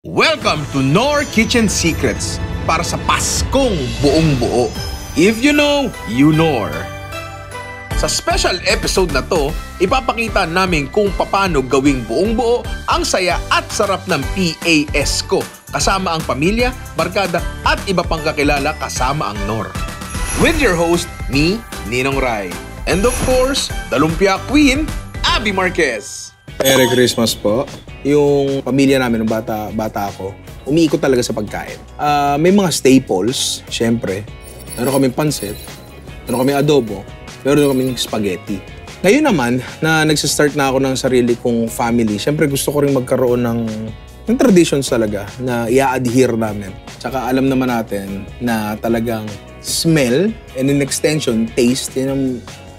Welcome to Knorr Kitchen Secrets para sa Paskong buong buo. If you know, you Knorr. Sa special episode na to, ipapakita namin kung paano gawing buong buo ang saya at sarap ng PAS ko kasama ang pamilya, barkada at iba pang kakilala kasama ang Knorr. With your host, me, Ninong Rai. And of course, the Lumpia Queen, Abby Marquez. Merry Christmas po. Yung pamilya namin, nung bata ako, umiikot talaga sa pagkain. May mga staples, syempre. Meron kaming pansit, meron kaming adobo, meron kaming spaghetti. Ngayon naman, na nagsistart na ako ng sarili kong family, syempre gusto ko rin magkaroon ng traditions talaga na i-adhere namin. Tsaka alam naman natin na talagang smell and in extension, taste, yun ang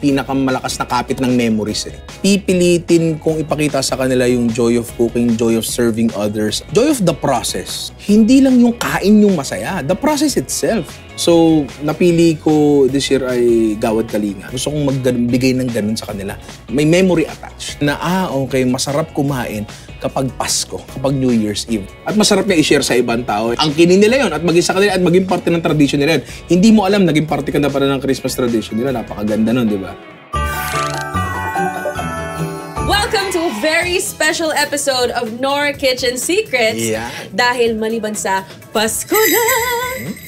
pinakamalakas na kapit ng memories eh. Pipilitin kong ipakita sa kanila yung joy of cooking, joy of serving others, joy of the process. Hindi lang yung kain yung masaya, the process itself. So, napili ko this year ay Gawad Kalinga. Gusto kong magbigay ng ganun sa kanila. May memory attached na, okay, masarap kumain kapag Pasko, kapag New Year's Eve. At masarap niya i-share sa ibang tao. Ang kinin nila yun at maging sa kanila at maging parte ng tradition nila yun. Hindi mo alam, naging parte ka na pala ng Christmas tradition nila. Napakaganda nun, di ba? Welcome to a very special episode of Knorr Kitchen Secrets. Yeah. Dahil maliban sa Pasko na!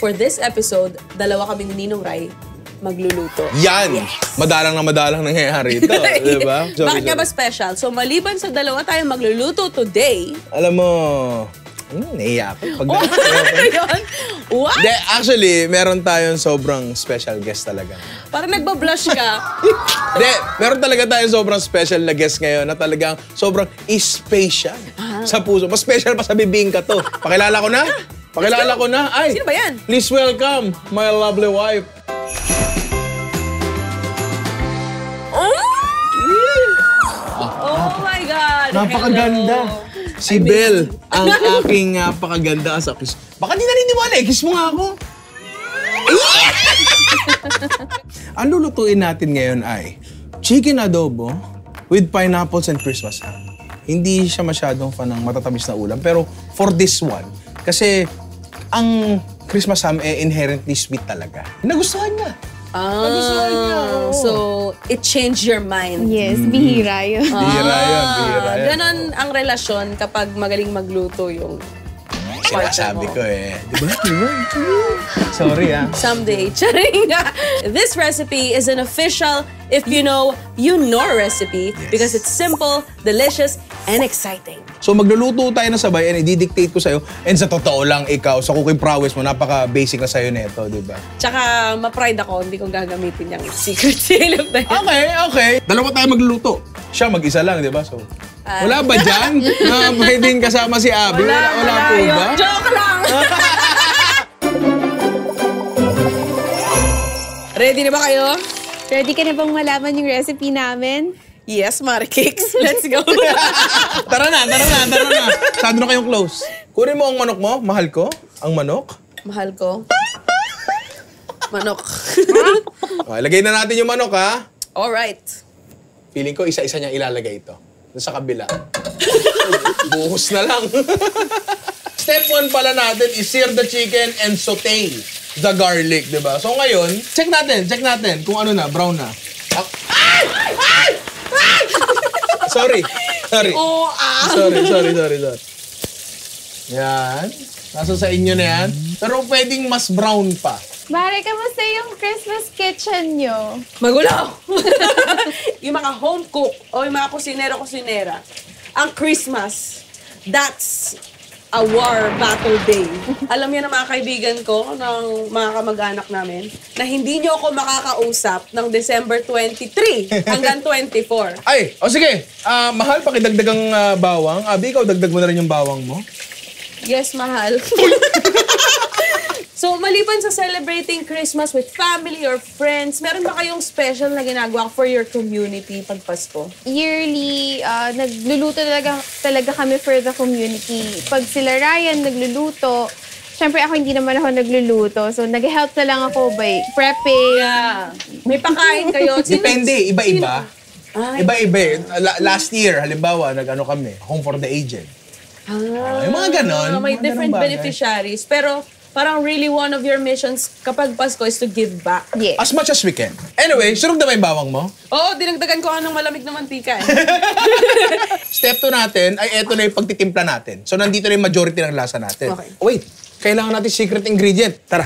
For this episode, dalawa kami ni Ninong Rai magluluto. Yan! Yes. Madalang nangyayari ito, di ba? Bakit nga ba special? So, maliban sa dalawa tayong magluluto today... Alam mo, naiiyak ako. Ano yun? What? Actually, meron tayong sobrang special guest talaga. Parang nagbablush ka. Meron talaga tayong sobrang special na guest ngayon na talagang sobrang special sa puso. Mas special pa sa bibing ka to. Pakilala ko na? Pakilala ko na? Ay, sino ba yan? Please welcome my lovely wife. Oh my God! Napakaganda. Hello. Si Belle, ang aking napakaganda sa kiss. Baka di naniniwala eh. Kiss mo nga ako. Ang lulutuin natin ngayon ay chicken adobo with pineapples and Christmas ham. Hindi siya masyadong fan ng matatamis na ulam. Pero for this one, kasi ang Christmas ham inherently sweet talaga. Nagustuhan niya. Nagustuhan niya. So, it changed your mind. Yes, bihira yun. Bihira yun. Ganon ang relasyon kapag magaling magluto yung sinasabi ko eh. Diba? Sorry someday. Charing nga. This recipe is an official, if you know, you Knorr recipe because it's simple, delicious, and exciting. So magluluto tayo na sabay and i-dictate ko sa'yo. And sa totoo lang, ikaw, sa cooking prowess mo, napaka-basic na sa'yo nito, di ba? Tsaka ma-pride ako, hindi ko gagamitin yung secret syrup na yun. Okay. Dalawa tayo magluluto. Siya mag-isa lang, di ba? So, wala ba dyan na pwedeng kasama si Abby? Wala po ba? Joke lang! Ready na ba kayo? Ready ka na bang malaman yung recipe namin? Yes, Marikix. Let's go. Tara na. Sado na kayong close. Kunin mo ang manok mo. Mahal ko. Ang manok. Mahal ko. Manok. Okay, lagay na natin yung manok, ha? Alright. Feeling ko, isa-isa niyang ilalagay ito. Doon sa kabila. Buhos na lang. Step 1 pala natin is sear the chicken and saute the garlic, di ba? So ngayon, check natin kung ano na, brown na. Sorry. Sorry. Yan. Nasa sa inyo na yan. Pero pwedeng mas brown pa. Mare, kamusta yung Christmas kitchen nyo? Magulo! Yung mga home cook o yung mga kusinero-kusinera, ang Christmas, that's a war battle day. Alam niyo na mga kaibigan ko, ng mga kamag-anak namin, na hindi niyo ako makakausap ng December 23 hanggang 24. Ay, sige. Mahal, pakidagdagang bawang. Abi, ikaw dagdag mo na rin yung bawang mo. Yes, mahal. So, maliban sa celebrating Christmas with family or friends, meron ba kayong special na ginagawa for your community pag Pasko? Yearly, nagluluto talaga kami for the community. Pag sila Ryan nagluluto, syempre ako hindi naman ako nagluluto. So, nag-help na lang ako by prepping. Yeah. May pakain kayo. Depende, iba-iba. Iba-iba. Last year, halimbawa, nag-ano kami, Home for the Aged. Yung mga ganon. May mga different ganong bagay. beneficiaries. Pero parang really one of your missions kapag Pasko is to give back. Yes. As much as we can. Anyway, sunog na ba yung bawang mo? Oo, dinagdagan ko ng malamig na mantika eh. Step 2 natin ay eto na yung pagtitimpla natin. So, nandito na yung majority ng lasa natin. Okay. Wait, kailangan natin secret ingredient. Tara.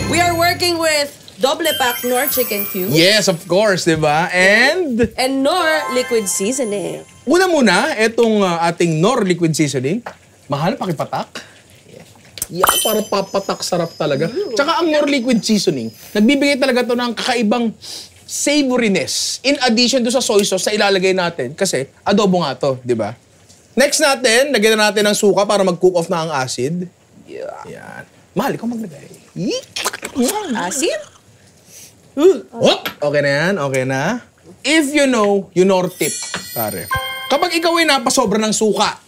We are working with Doble Pack Nor Chicken Cube Yes, of course, di ba? And and Nor Liquid Seasoning. una muna, etong ating Nor liquid seasoning. Mahal, pakipatak. Yan, para papatak sarap talaga. Tsaka ang Nor liquid seasoning, nagbibigay talaga to ng kakaibang savoriness. In addition to sa soy sauce na ilalagay natin. Kasi adobo nga to, di ba? Next natin, lagyan na natin ng suka para mag-cook off na ang acid. Yan. Mahal, ikaw maglagay. Asin? Whoop! Okay na yan, okay na. If you know tip, pare. Kapag ikaw ay napasobra ng suka,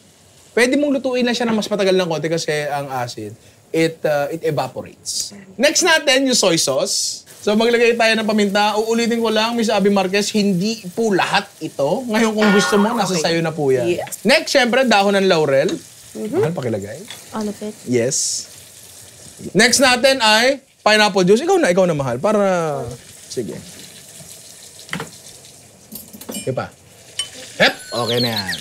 pwede mong lutuin lang siya ng mas matagal ng konti kasi ang acid, it evaporates. Next natin, yung soy sauce. So maglagay tayo ng paminta. Uulitin ko lang, Miss Abby Marquez, hindi po lahat ito. Ngayon kung gusto mo, nasa sayo na po yan. Yes. Next, syempre, dahon ng laurel. Mahal, pakilagay. All of it. Yes. Next natin ay pineapple juice. Ikaw na mahal. Para, sige. Okay pa. Hep! Okay na yan.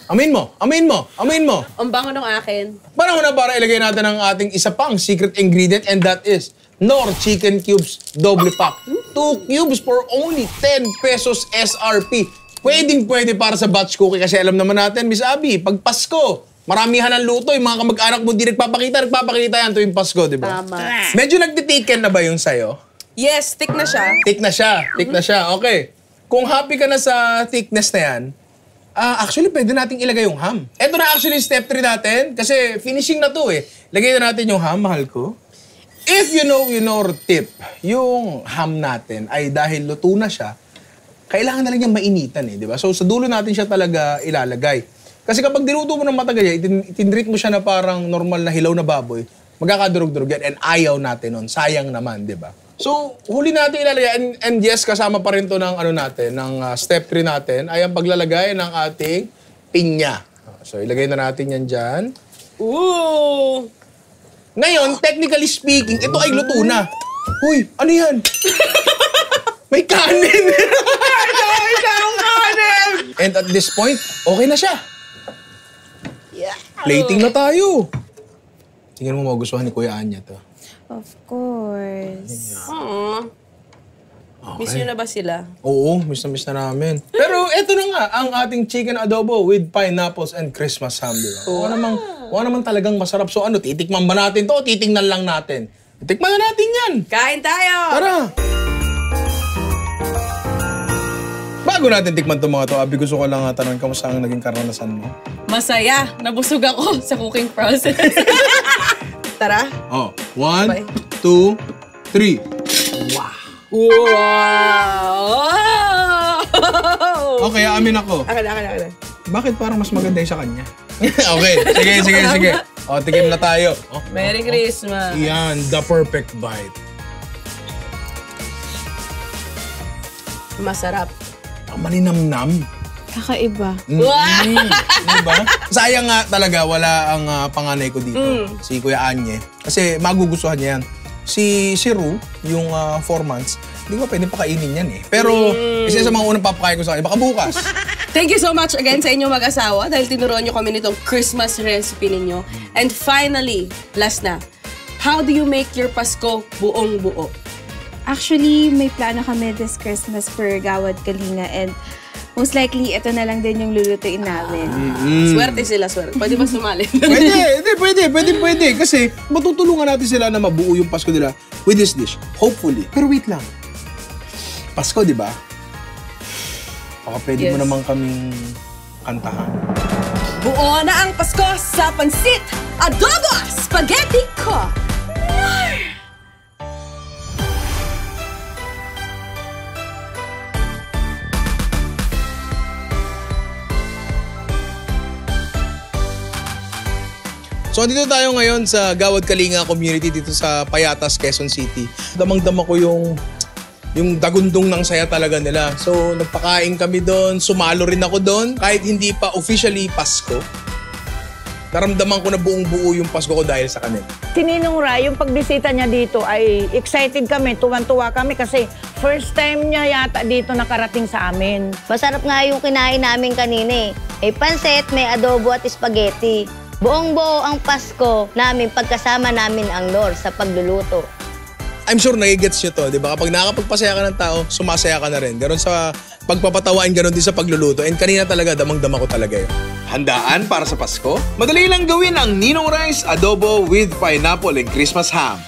Amin mo! Ang bango ng akin. Panahon na para ilagay natin ang ating isa pang secret ingredient and that is Nor Chicken Cubes Double Pack. 2 cubes for only 10 pesos SRP. Pwede para sa batch cookie kasi alam naman natin, Miss Abby, pag Pasko, maramihan ang luto. Yung mga kamag-anak mo di nagpapakita yan tuwing Pasko, di ba? Tama. Medyo nagtitiken na ba yung sayo? Yes, thick na siya. Thick na siya. Okay. Kung happy ka na sa thickness na yan, actually, pwede nating ilagay yung ham. Ito na actually step 3 natin kasi finishing na to eh. Lagay na natin yung ham, mahal ko. If you know tip, yung ham natin ay dahil luto na siya, kailangan na lang niyang mainitan eh, di ba? So sa dulo natin siya talaga ilalagay. Kasi kapag diluto mo ng matagal yan, itindrit mo siya na parang normal na hilaw na baboy, magkakadurog-durog yan and ayaw natin nun. Sayang naman, di ba? So, huli natin ilalagay and yes, kasama pa rin to ng step 3 natin ay ang paglalagay ng ating pinya. So, ilagay na natin yan dyan. Ooh! Ngayon, technically speaking, ito ay luto na. Uy, ano yan? May kanin! And at this point, okay na siya. Yeah. Plating na tayo. Tingnan mo magustuhan ni Kuya Anya to. Of course. Aww. Miss nyo na ba sila? Oo, miss na namin. Pero eto na nga, ang ating chicken adobo with pineapples and Christmas ham, di ba? Wala namang talagang masarap. So ano, titikman ba natin to o titingnan lang natin? Titikman na natin yan. Kain tayo! Tara! Bago natin tikman itong mga to, Abby, gusto ko lang tanong, kamusta ang naging karanasan mo? Masaya. Nabusog ako sa cooking process. Tara. Oh, 1, 2, 3. Wow! Okay, amin ako. Akin. Bakit parang mas maganda yung sa kanya? Okay, sige. O, tikim na tayo. Oh, Merry Christmas. yan, the perfect bite. Masarap. Ang malinamnam. Kakaiba. Diba? Sayang nga talaga, wala ang panganay ko dito, si Kuya Anye. Kasi magugustuhan niya yan. Si Ru, yung 4 months, hindi ko pwede pakainin yan eh. Pero isa sa mga unang papakain ko sa kanya, baka bukas. Thank you so much again sa inyong mag-asawa dahil tinuruan nyo kami nitong Christmas recipe ninyo. And finally, last na, how do you make your Pasko buong buo? Actually, may plano kami this Christmas for Gawad Kalinga and most likely, ito na lang din yung lulutuin namin. Swerte sila, swerte. Pwede ba sumali? Pwede. Kasi matutulungan natin sila na mabuo yung Pasko nila with this dish. Hopefully. Pero wait lang. Pasko, di ba? Baka pwede mo Yes. naman kaming kantahan. Buo na ang Pasko sa pansit, adobo, spaghetti ko. So, dito tayo ngayon sa Gawad Kalinga community dito sa Payatas, Quezon City. Damang-dama ko yung yung dagundong ng saya talaga nila. So, nagpakain kami doon, sumalo rin ako doon. Kahit hindi pa officially Pasko, naramdaman ko na buong buo yung Pasko ko dahil sa kanila. Si Ninong Ray, yung pagbisita niya dito ay excited kami, tuwan-tuwa kami kasi first time niya yata dito nakarating sa amin. Masarap nga yung kinain namin kanina eh. May pansit, may adobo at spaghetti. Buong-buo ang Pasko namin pagkasama namin ang Nor sa pagluluto. I'm sure nagigets nyo to, di ba? Kapag nakakapagpasaya ka ng tao, sumasaya ka na rin. Ganon sa pagpapatawain, ganon din sa pagluluto. And kanina talaga, damang-dama ko talaga yun. Handaan para sa Pasko? Madali lang gawin ang Ninong Rice Adobo with pineapple and Christmas ham.